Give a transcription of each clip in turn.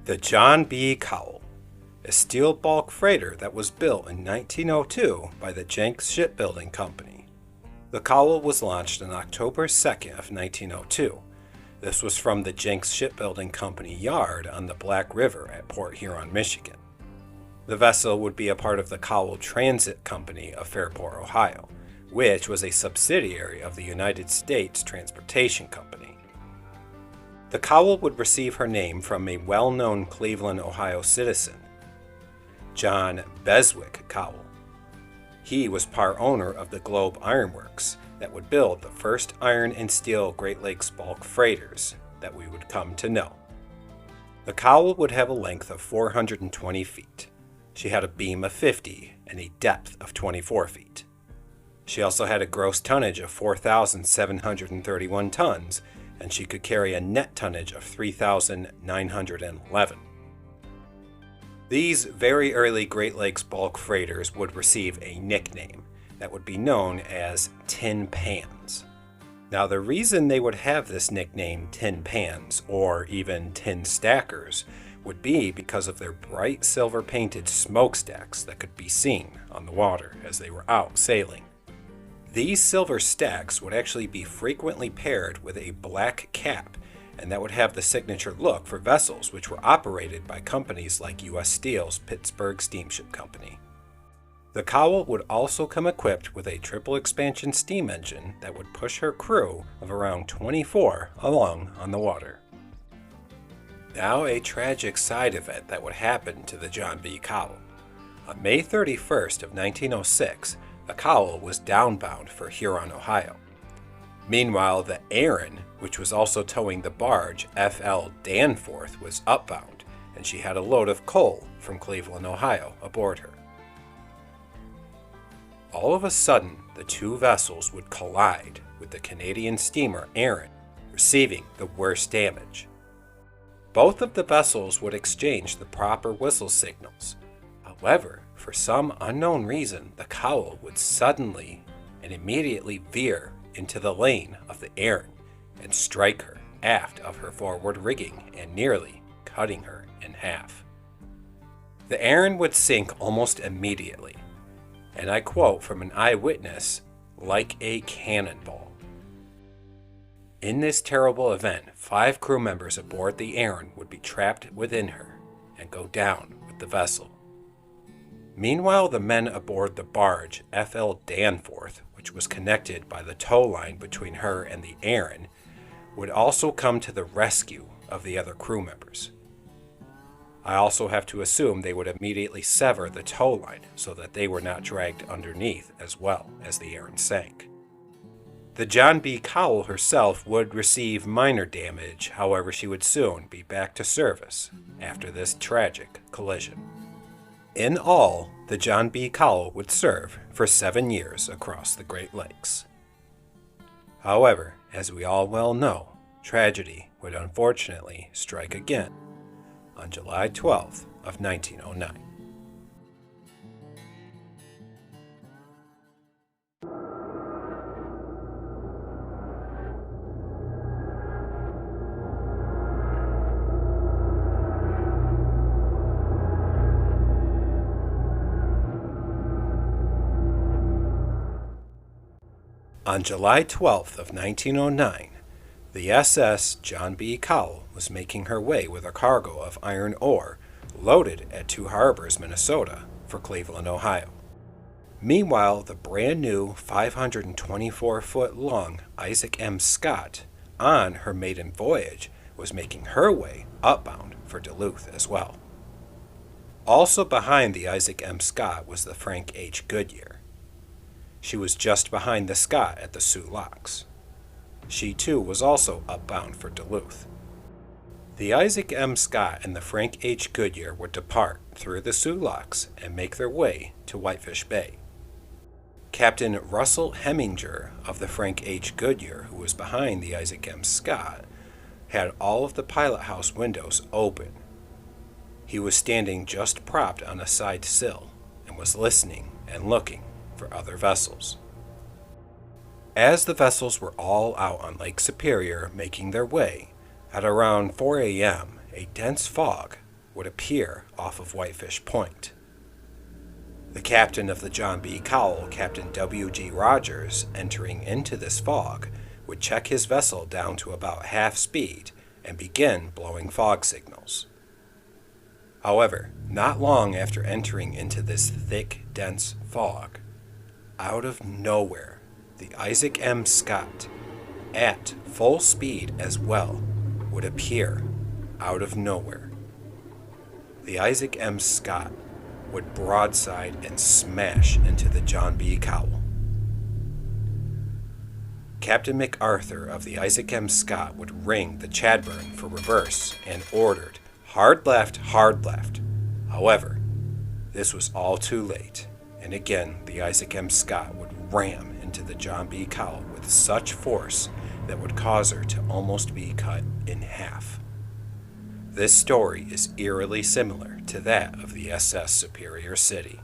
The John B Cowle, a steel bulk freighter that was built in 1902 by the Jenks Shipbuilding Company. The Cowle was launched on October 2nd of 1902. This was from the Jenks Shipbuilding Company yard on the Black River at Port Huron, Michigan. The vessel would be a part of the Cowle Transit Company of Fairport, Ohio, which was a subsidiary of the United States Transportation Company. The Cowle would receive her name from a well-known Cleveland, Ohio citizen, John Beswick Cowle. He was part owner of the Globe Iron Works that would build the first iron and steel Great Lakes bulk freighters that we would come to know. The Cowle would have a length of 420 feet. She had a beam of 50 and a depth of 24 feet. She also had a gross tonnage of 4,731 tons, and she could carry a net tonnage of 3,911. These very early Great Lakes bulk freighters would receive a nickname that would be known as Tin Pans. Now, the reason they would have this nickname Tin Pans, or even Tin Stackers, would be because of their bright silver painted smokestacks that could be seen on the water as they were out sailing. These silver stacks would actually be frequently paired with a black cap, and that would have the signature look for vessels which were operated by companies like U.S. Steel's Pittsburgh Steamship Company. The Cowle would also come equipped with a triple expansion steam engine that would push her crew of around 24 along on the water. Now, a tragic side event that would happen to the John B Cowle. On May 31st of 1906, the Cowle was downbound for Huron, Ohio. Meanwhile, the Erin, which was also towing the barge F.L. Danforth, was upbound, and she had a load of coal from Cleveland, Ohio, aboard her. All of a sudden, the two vessels would collide, with the Canadian steamer Erin receiving the worst damage. Both of the vessels would exchange the proper whistle signals. However, for some unknown reason, the Cowle would suddenly and immediately veer into the lane of the Erin and strike her aft of her forward rigging and nearly cutting her in half. The Erin would sink almost immediately, and I quote from an eyewitness, like a cannonball. In this terrible event, 5 crew members aboard the Erin would be trapped within her and go down with the vessel. Meanwhile, the men aboard the barge F.L. Danforth, which was connected by the tow line between her and the Erin, would also come to the rescue of the other crew members. I also have to assume they would immediately sever the tow line so that they were not dragged underneath as well as the Erin sank. The John B Cowle herself would receive minor damage, however she would soon be back to service after this tragic collision. In all, the John B Cowle would serve for 7 years across the Great Lakes. However, as we all well know, tragedy would unfortunately strike again on July 12th of 1909. On July 12th of 1909, the SS John B Cowle was making her way with a cargo of iron ore loaded at Two Harbors, Minnesota, for Cleveland, Ohio. Meanwhile, the brand new 524-foot-long Isaac M. Scott, on her maiden voyage, was making her way upbound for Duluth as well. Also behind the Isaac M. Scott was the Frank H. Goodyear. She was just behind the Scott at the Sioux Locks. She too was also upbound for Duluth. The Isaac M. Scott and the Frank H. Goodyear would depart through the Sioux Locks and make their way to Whitefish Bay. Captain Russell Heminger of the Frank H. Goodyear, who was behind the Isaac M. Scott, had all of the pilot house windows open. He was standing just propped on a side sill and was listening and looking for other vessels. As the vessels were all out on Lake Superior making their way, at around 4 a.m., a dense fog would appear off of Whitefish Point. The captain of the John B. Cowle, Captain W.G. Rogers, entering into this fog, would check his vessel down to about half speed and begin blowing fog signals. However, not long after entering into this thick, dense fog, out of nowhere, the Isaac M. Scott, at full speed as well, would appear out of nowhere. The Isaac M. Scott would broadside and smash into the John B. Cowle. Captain MacArthur of the Isaac M. Scott would ring the Chadburn for reverse and ordered hard left, hard left. However, this was all too late, and again the Isaac M. Scott would ram into the John B. Cowle with such force that would cause her to almost be cut in half. This story is eerily similar to that of the SS Superior City.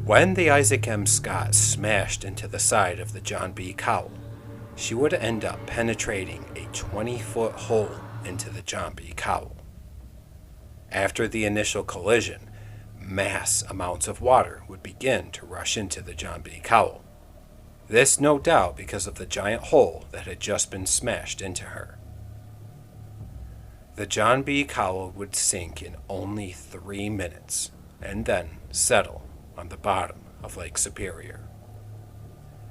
When the Isaac M. Scott smashed into the side of the John B. Cowle, she would end up penetrating a 20-foot hole into the John B. Cowle. After the initial collision, mass amounts of water would begin to rush into the John B. Cowle. This no doubt because of the giant hole that had just been smashed into her. The John B. Cowle would sink in only 3 minutes and then settle on the bottom of Lake Superior.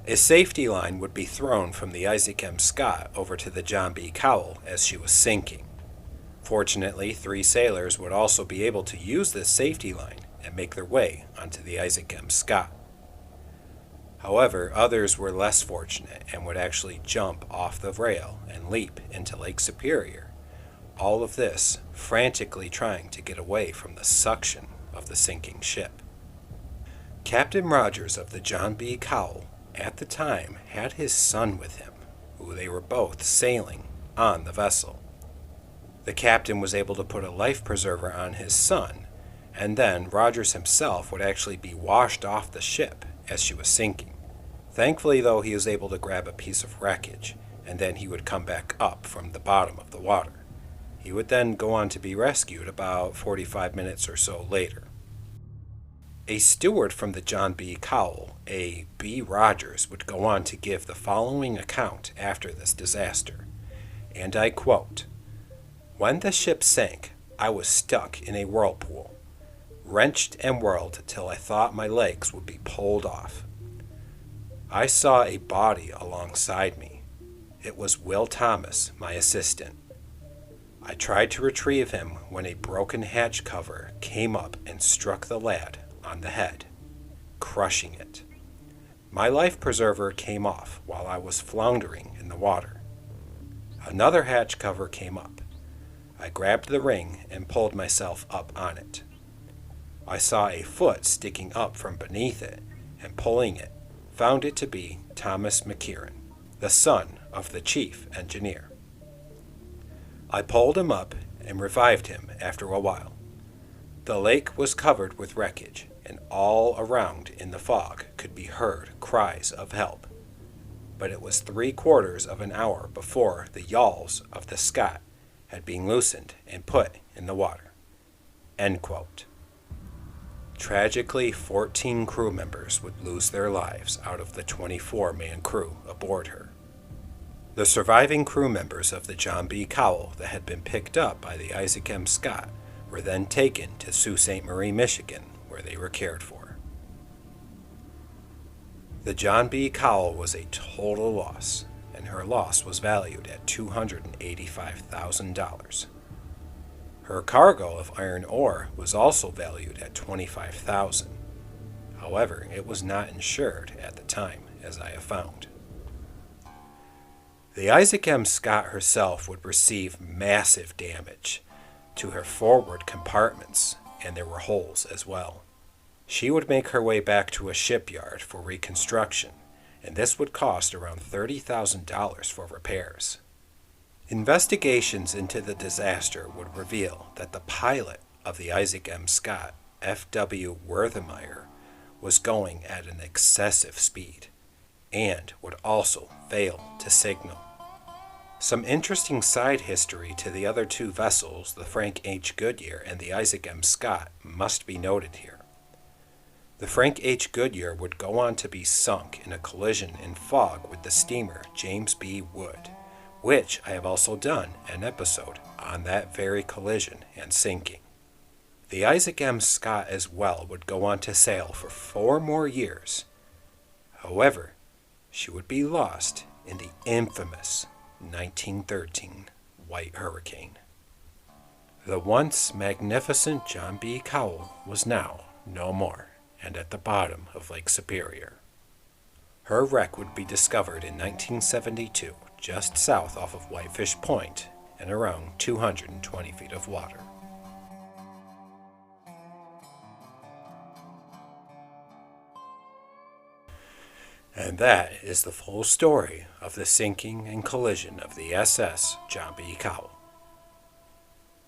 A safety line would be thrown from the Isaac M. Scott over to the John B. Cowle as she was sinking. Fortunately, 3 sailors would also be able to use this safety line and make their way onto the Isaac M. Scott. However, others were less fortunate and would actually jump off the rail and leap into Lake Superior. All of this frantically trying to get away from the suction of the sinking ship. Captain Rogers of the John B. Cowle at the time had his son with him, who they were both sailing on the vessel. The captain was able to put a life preserver on his son, and then Rogers himself would actually be washed off the ship as she was sinking. Thankfully, though, he was able to grab a piece of wreckage, and then he would come back up from the bottom of the water. He would then go on to be rescued about 45 minutes or so later. A steward from the John B. Cowle, A. B. Rogers, would go on to give the following account after this disaster, and I quote, "When the ship sank, I was stuck in a whirlpool, wrenched and whirled till I thought my legs would be pulled off. I saw a body alongside me. It was Will Thomas, my assistant. I tried to retrieve him when a broken hatch cover came up and struck the lad on the head, crushing it. My life preserver came off while I was floundering in the water. Another hatch cover came up. I grabbed the ring and pulled myself up on it. I saw a foot sticking up from beneath it, and pulling it, found it to be Thomas McKieran, the son of the chief engineer. I pulled him up and revived him after a while. The lake was covered with wreckage, and all around in the fog could be heard cries of help. But it was 3/4 of an hour before the yawls of the Scott had been loosened and put in the water." End quote. Tragically, 14 crew members would lose their lives out of the 24-man crew aboard her. The surviving crew members of the John B. Cowle that had been picked up by the Isaac M. Scott were then taken to Sault Ste. Marie, Michigan, where they were cared for. The John B. Cowle was a total loss, and her loss was valued at $285,000. Her cargo of iron ore was also valued at $25,000. However, it was not insured at the time, as I have found. The Issac M. Scott herself would receive massive damage to her forward compartments, and there were holes as well. She would make her way back to a shipyard for reconstruction, and this would cost around $30,000 for repairs. Investigations into the disaster would reveal that the pilot of the Issac M. Scott, F.W. Werthemeyer, was going at an excessive speed and would also fail to signal. Some interesting side history to the other two vessels, the Frank H. Goodyear and the Issac M. Scott, must be noted here. The Frank H. Goodyear would go on to be sunk in a collision in fog with the steamer James B. Wood, which I have also done an episode on that very collision and sinking. The Issac M. Scott as well would go on to sail for 4 more years. However, she would be lost in the infamous 1913 White Hurricane. The once magnificent John B. Cowle was now no more and at the bottom of Lake Superior. Her wreck would be discovered in 1972 just south off of Whitefish Point and around 220 feet of water. And that is the full story of the sinking and collision of the SS John B Cowle.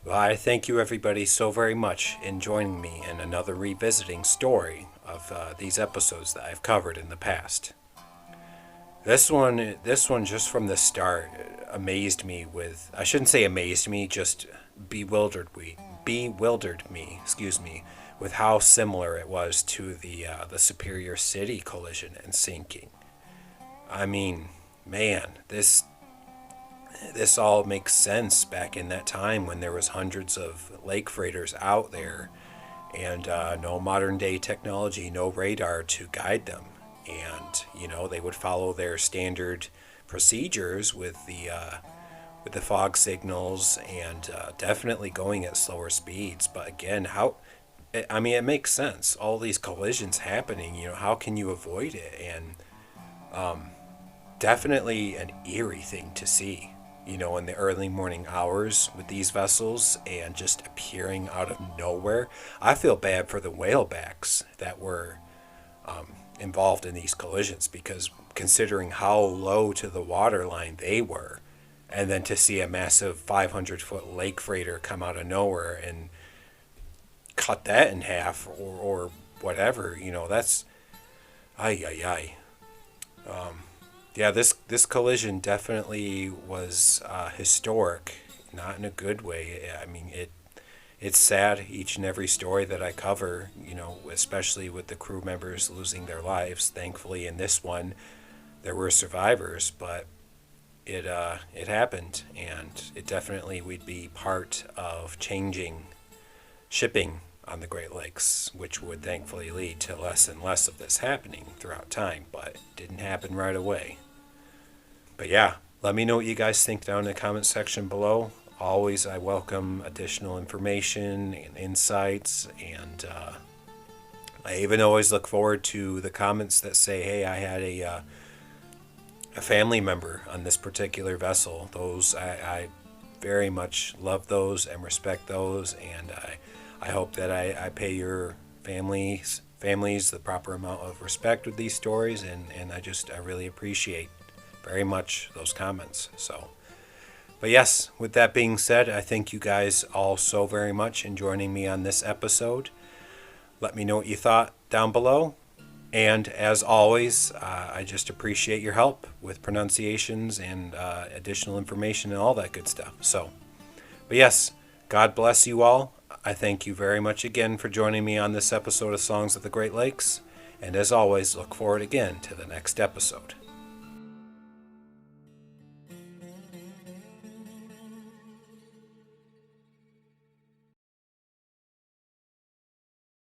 Well, I thank you everybody so very much in joining me in another revisiting story of these episodes that I've covered in the past. This one just from the start amazed me with, I shouldn't say amazed me, just bewildered me, with how similar it was to the Superior City collision and sinking. I mean, man, this all makes sense back in that time when there was hundreds of lake freighters out there and no modern day technology, no radar to guide them. And, they would follow their standard procedures with the fog signals and definitely going at slower speeds. But again, it makes sense. All these collisions happening, how can you avoid it? And definitely an eerie thing to see, in the early morning hours with these vessels and just appearing out of nowhere. I feel bad for the whalebacks that were involved in these collisions, because considering how low to the water line they were, and then to see a massive 500-foot lake freighter come out of nowhere and cut that in half or whatever, that's yeah, this collision definitely was historic, not in a good way. I mean, it's sad each and every story that I cover, especially with the crew members losing their lives. Thankfully, in this one, there were survivors, but it happened, and it definitely would be part of changing shipping on the Great Lakes, which would thankfully lead to less and less of this happening throughout time, but it didn't happen right away. But yeah, let me know what you guys think down in the comment section below. Always, I welcome additional information and insights, and I even always look forward to the comments that say, hey, I had a family member on this particular vessel. Those, I very much love those and respect those, and I hope that I pay your families the proper amount of respect with these stories, and I really appreciate very much those comments. But yes, with that being said, I thank you guys all so very much in joining me on this episode. Let me know what you thought down below. And as always, I just appreciate your help with pronunciations and additional information and all that good stuff. But yes, God bless you all. I thank you very much again for joining me on this episode of Songs of the Great Lakes. And as always, look forward again to the next episode.